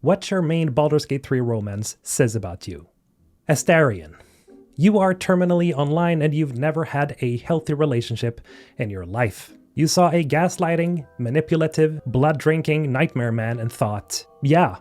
what your main Baldur's Gate 3 romance says about you. Astarion. You are terminally online and you've never had a healthy relationship in your life. You saw a gaslighting, manipulative, blood-drinking nightmare man and thought, yeah,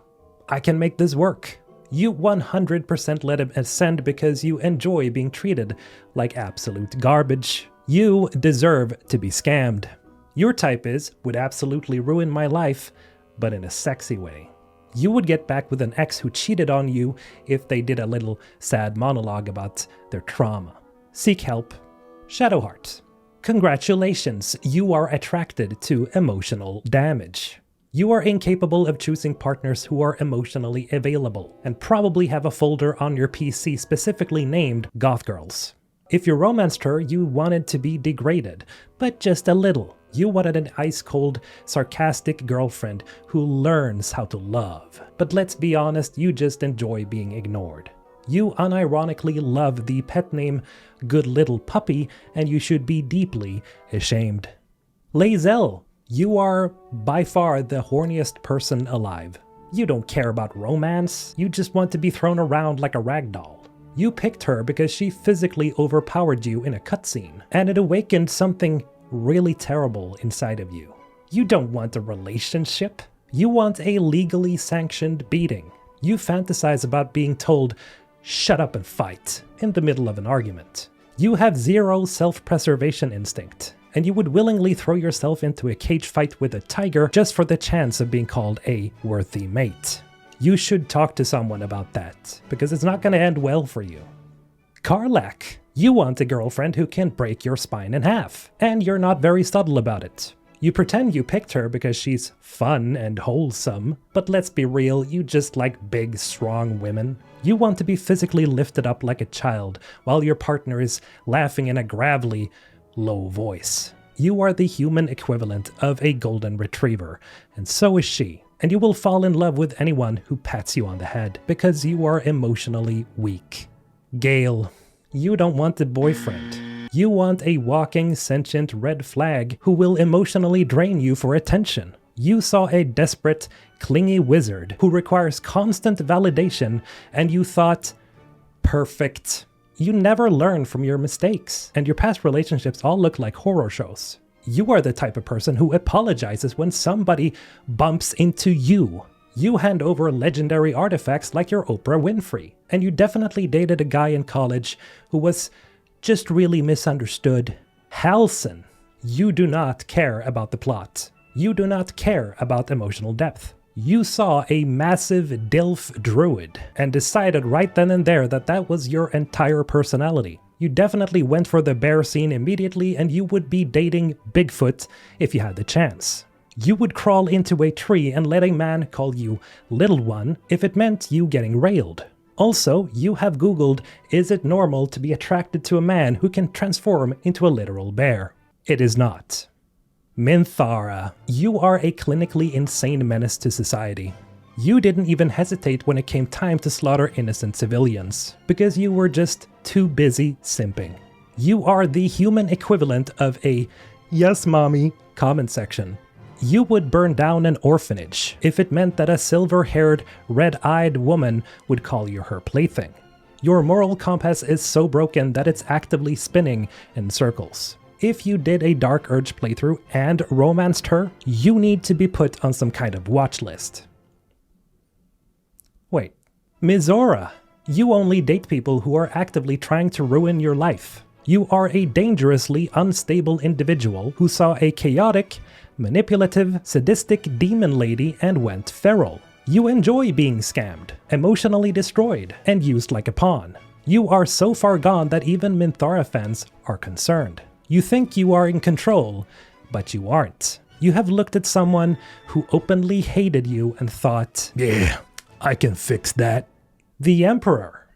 I can make this work. You 100% let him ascend because you enjoy being treated like absolute garbage. You deserve to be scammed. Your type is, would absolutely ruin my life, but in a sexy way. You would get back with an ex who cheated on you if they did a little sad monologue about their trauma. Seek help. Shadowheart. Congratulations, you are attracted to emotional damage. You are incapable of choosing partners who are emotionally available, and probably have a folder on your PC specifically named Goth Girls. If you romanced her, you wanted to be degraded, but just a little. You wanted an ice-cold, sarcastic girlfriend who learns how to love. But let's be honest, you just enjoy being ignored. You unironically love the pet name Good Little Puppy, and you should be deeply ashamed. Lae'zel, you are by far the horniest person alive. You don't care about romance, you just want to be thrown around like a rag doll. You picked her because she physically overpowered you in a cutscene, and it awakened something really terrible inside of you. You don't want a relationship. You want a legally sanctioned beating. You fantasize about being told, shut up and fight, in the middle of an argument. You have zero self-preservation instinct, and you would willingly throw yourself into a cage fight with a tiger just for the chance of being called a worthy mate. You should talk to someone about that, because it's not going to end well for you. Karlach. You want a girlfriend who can break your spine in half, and you're not very subtle about it. You pretend you picked her because she's fun and wholesome, but let's be real, you just like big, strong women. You want to be physically lifted up like a child, while your partner is laughing in a gravelly, low voice. You are the human equivalent of a golden retriever, and so is she. And you will fall in love with anyone who pats you on the head, because you are emotionally weak. Gale. You don't want a boyfriend. You want a walking, sentient red flag who will emotionally drain you for attention. You saw a desperate, clingy wizard who requires constant validation, and you thought, perfect. You never learn from your mistakes, and your past relationships all look like horror shows. You are the type of person who apologizes when somebody bumps into you. You hand over legendary artifacts like you're Oprah Winfrey, and you definitely dated a guy in college who was just really misunderstood. Halsin, you do not care about the plot. You do not care about emotional depth. You saw a massive DILF druid and decided right then and there that that was your entire personality. You definitely went for the bear scene immediately, and you would be dating Bigfoot if you had the chance. You would crawl into a tree and let a man call you Little One if it meant you getting railed. Also, you have googled, is it normal to be attracted to a man who can transform into a literal bear? It is not. Minthara, you are a clinically insane menace to society. You didn't even hesitate when it came time to slaughter innocent civilians, because you were just too busy simping. You are the human equivalent of a "yes mommy" comment section. You would burn down an orphanage if it meant that a silver-haired, red-eyed woman would call you her plaything. Your moral compass is so broken that it's actively spinning in circles. If you did a Dark Urge playthrough and romanced her, you need to be put on some kind of watch list. Wait, Mizora, you only date people who are actively trying to ruin your life. You are a dangerously unstable individual who saw a chaotic, manipulative, sadistic demon lady and went feral. You enjoy being scammed, emotionally destroyed, and used like a pawn. You are so far gone that even Minthara fans are concerned. You think you are in control, but you aren't. You have looked at someone who openly hated you and thought, yeah, I can fix that. The Emperor.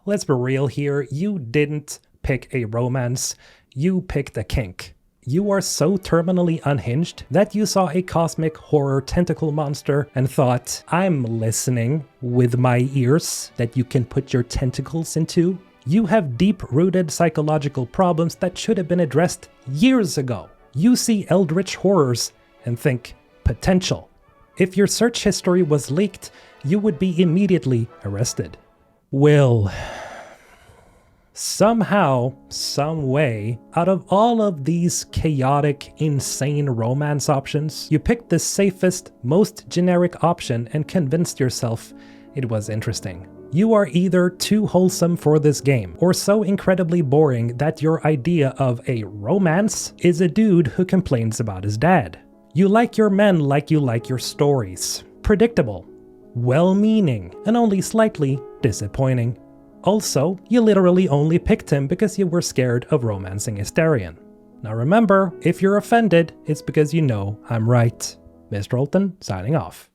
Let's be real here, you didn't pick a romance, you picked a kink. You are so terminally unhinged that you saw a cosmic horror tentacle monster and thought, I'm listening with my ears that you can put your tentacles into. You have deep-rooted psychological problems that should have been addressed years ago. You see eldritch horrors and think, potential. If your search history was leaked, you would be immediately arrested. Will, somehow, some way, out of all of these chaotic, insane romance options, you picked the safest, most generic option and convinced yourself it was interesting. You are either too wholesome for this game, or so incredibly boring that your idea of a romance is a dude who complains about his dad. You like your men like you like your stories. Predictable, well-meaning, and only slightly disappointing. Also, you literally only picked him because you were scared of romancing Astarion. Now remember, if you're offended, it's because you know I'm right. Mr. Olton, signing off.